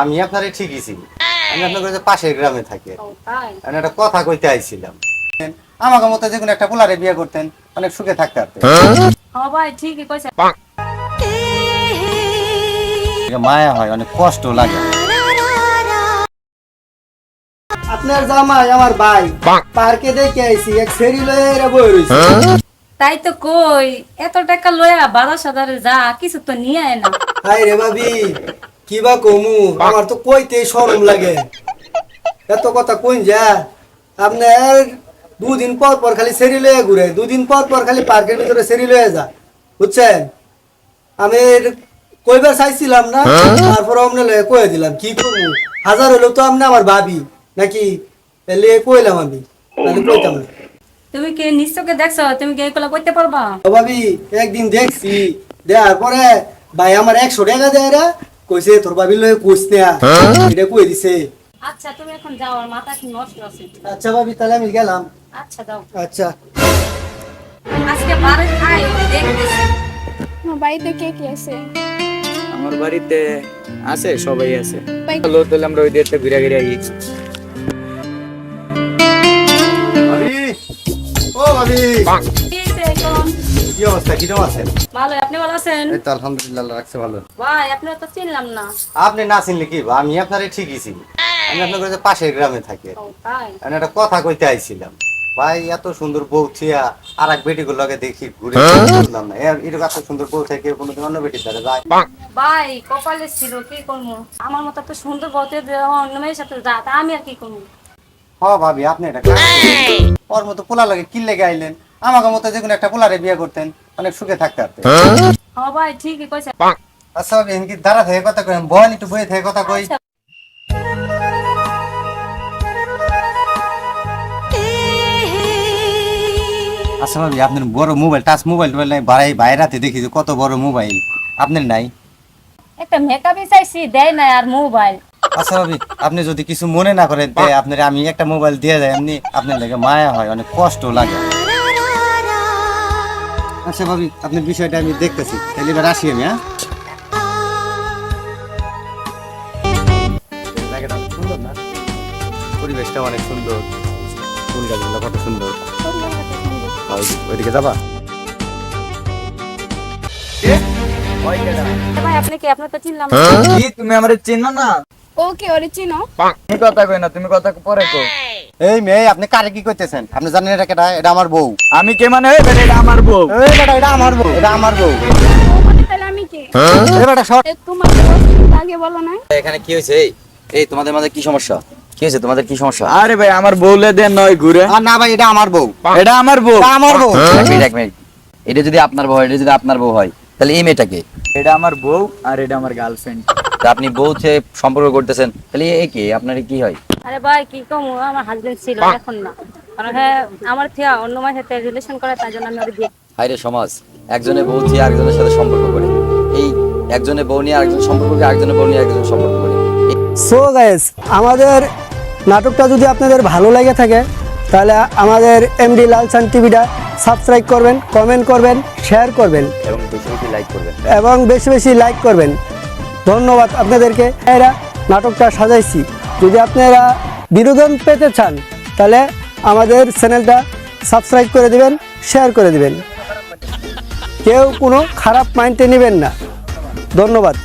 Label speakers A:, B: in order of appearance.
A: আমি আপনারে ঠিকই চিনি। আমি আপনার কাছে পাশের গ্রামে থাকি। আমি একটা কথা কইতে আইছিলাম। আমাকে মতো যে কোনো একটা পোলারে বিয়ে করতেন, অনেক সুখে থাকতে পারতেন।
B: ভাই ঠিকই কইছে।
A: মায়া হয়, অনেক কষ্ট লাগে।
C: আপনার জামাই আমার ভাই পার্কে দেখে আইছি, এক ফেরি লয়ে এরা বই রইছে।
B: তাই তো কই, এত টাকা লয়া 12,000 যা কিছু তো নিয়ে আয় না।
C: হাই রে ভাবি, কি বা কমু, আমার তো কইতে শরম লাগে। এত কথা কইন যা, আপনার দুদিন পর পর খালি সেরি লয়ে ঘুরে, দুদিন পর পর খালি পার্কের ভিতরে সেরি লয়ে যা, বুঝছেন? আমি কইবার চাইছিলাম না, তারপর আপনি লয়ে কয়ে দিলাম, কি করবো? হাজার হলেও তো আপনি আমার ভাবি নাকি, তাহলে কইলাম আমি, তাহলে কইতাম না।
B: তুমি কি নিশ্চয়কে দেখছো, তুমি কি এগুলা করতে পারবা?
C: ও ভাবি, একদিন দেখছি, দেখার পরে ভাই আমার 100 টাকা দেয় রা, কইছে তোর ভাবি লয়ে কইস না, এটা কই দিছে।
B: আচ্ছা তুমি এখন যাও, আর মাথা কি নষ্ট আছে।
C: আচ্ছা ভাবি, তাহলে আমি গেলাম।
B: আচ্ছা দাও।
C: আচ্ছা।
B: আজকে বারে খাই দেখতেছি।
D: আমার বাড়িতে কে কে আছে?
E: আমার বাড়িতে আছে, সবাই আছে। চলো তাহলে আমরা ওই দিকটা ঘুরে ঘুরে আই।
A: ভাবি, ও ভাবি,
B: কি হইছে এখন?
A: কি অবস্থা, কিরকম আছেন?
B: ভালো, আপনি ভালো আছেন?
A: এই তো আলহামদুলিল্লাহ, আল্লাহ রাখছে ভালো।
B: ভাই আপনি তো চিনলাম না।
A: আপনি না চিনলে কি, আমি আপনারে ঠিকই চিনি। আমি আপনার কাছে পাশের গ্রামে থাকি।
B: ও তাই?
A: আমি একটা কথা কইতে আইছিলাম। ভাই এত সুন্দর বউ থিয়া আর এক বেটিগুলো লগে দেখি ঘুরে বুঝলাম না, এরকম এত সুন্দর বউ থেকে কোনোদিন অন্য বেটির দ্বারা যায়।
B: ভাই কপালে ছিল, কি করবো? আমার মতো তো সুন্দর বউতে অন্য মেয়ের সাথে যা, তা আমি আর কি করবো?
A: হ ভাবি, আপনি এটা ওর মতো পোলা লাগে কি লেগে আইলেন? আমাকে মতো যে কোনো একটা পোলারে বিয়ে করতেন, অনেক সুখে থাকতে পারতেন।
B: ভাই ঠিকই কইছে।
A: আচ্ছা ভাবি, এমনি দাঁড়া থেকে কথা কই, বল একটু বয়ে থেকে কথা কই।
B: আচ্ছা।
A: আচ্ছা ভাবি, আপনার বড় মোবাইল, টাচ মোবাইল টোবাইল নাই? বাইরাতে দেখি যে কত বড় মোবাইল, আপনার নাই?
B: একটা মেকআপই চাইছি, দেয় না আর মোবাইল।
A: আচ্ছা ভাবি, আপনি যদি কিছু মনে না করেন, আপনার আমি একটা মোবাইল দিয়ে যাই, এমনি আপনার লাগে মায়া হয়, অনেক কষ্ট লাগে। আচ্ছা ভাবি, আপনার বিষয়টা আমি দেখতেছি, তাহলে এবার আসি আমি। হ্যাঁ, জায়গাটা অনেক সুন্দর না? পরিবেশটা অনেক সুন্দর, ফুল গাছগুলো কত সুন্দর। ওইদিকে যাবা?
B: ভাই আপনি কি, আপনার তো চিনলাম না।
E: কি তুমি আমারে চিনো না?
D: ওকে ওরে চিনো?
E: তুমি কথা কই না, তুমি কথা পরে কো।
A: এই মেয়ে, আপনি কারে কি করতেছেন? আপনি জানেন এটা কেটা? এটা আমার বউ।
E: আমি কে মানে? এই বেটা, এটা আমার বউ।
A: এই বেটা, এটা আমার বউ, এটা আমার বউ।
D: ও মানে তাহলে আমি কে?
A: এই বেটা সর।
D: এ তোমার বস আগে বলো না।
F: এখানে কি হয়েছে? এই তোমাদের মাঝে কি সমস্যা? কি হয়েছে তোমাদের, কি সমস্যা?
E: আরে ভাই, আমার বউলে দেন নয় ঘুরে।
A: আর না ভাই, এটা আমার বউ,
E: এটা আমার বউ।
A: এটা আমার বউ।
F: এক মিনিট। এটা যদি আপনার বউ হয়, এটা যদি আপনার বউ হয়, তাহলে এই মেয়েটাকে?
E: এটা আমার বউ আর এটা আমার গার্লফ্রেন্ড।
F: তা আপনি বউ থেকে সম্পর্ক করতেছেন, তাহলে এ কি, আপনার কি হয়?
B: আরে ভাই কি কম, আমার হাজবেন্ড ছিল, এখন না। কারণ হ্যাঁ, আমার থিয়া অন্য মায়ের সাথে রিলেশন করে, তাই জন্য আমি ওর বিয়ে।
F: হায়রে সমাজ, একজনের বউ দিয়ে আরেকজনের সাথে সম্পর্ক করে, এই একজনের বউ নিয়ে আরেকজন সম্পর্ক করে, আরেকজনের বউ নিয়ে আরেকজন সম্পর্ক করে।
C: সো গাইস, আমাদের নাটকটা যদি আপনাদের ভালো লাগে থাকে, তাহলে আমাদের এমডি লালসান টিভিটা সাবস্ক্রাইব করবেন, কমেন্ট করবেন, শেয়ার করবেন
F: এবং বেশি বেশি লাইক করবেন।
C: এবং বেশি বেশি লাইক করবেন। ধন্যবাদ আপনাদেরকে। এরা নাটকটা সাজাইছি, যদি আপনারা বিনোদন পেতে চান, তাহলে আমাদের চ্যানেলটা সাবস্ক্রাইব করে দিবেন, শেয়ার করে দিবেন। কেউ কোনো খারাপ মাইন্ডে নেবেন না। ধন্যবাদ।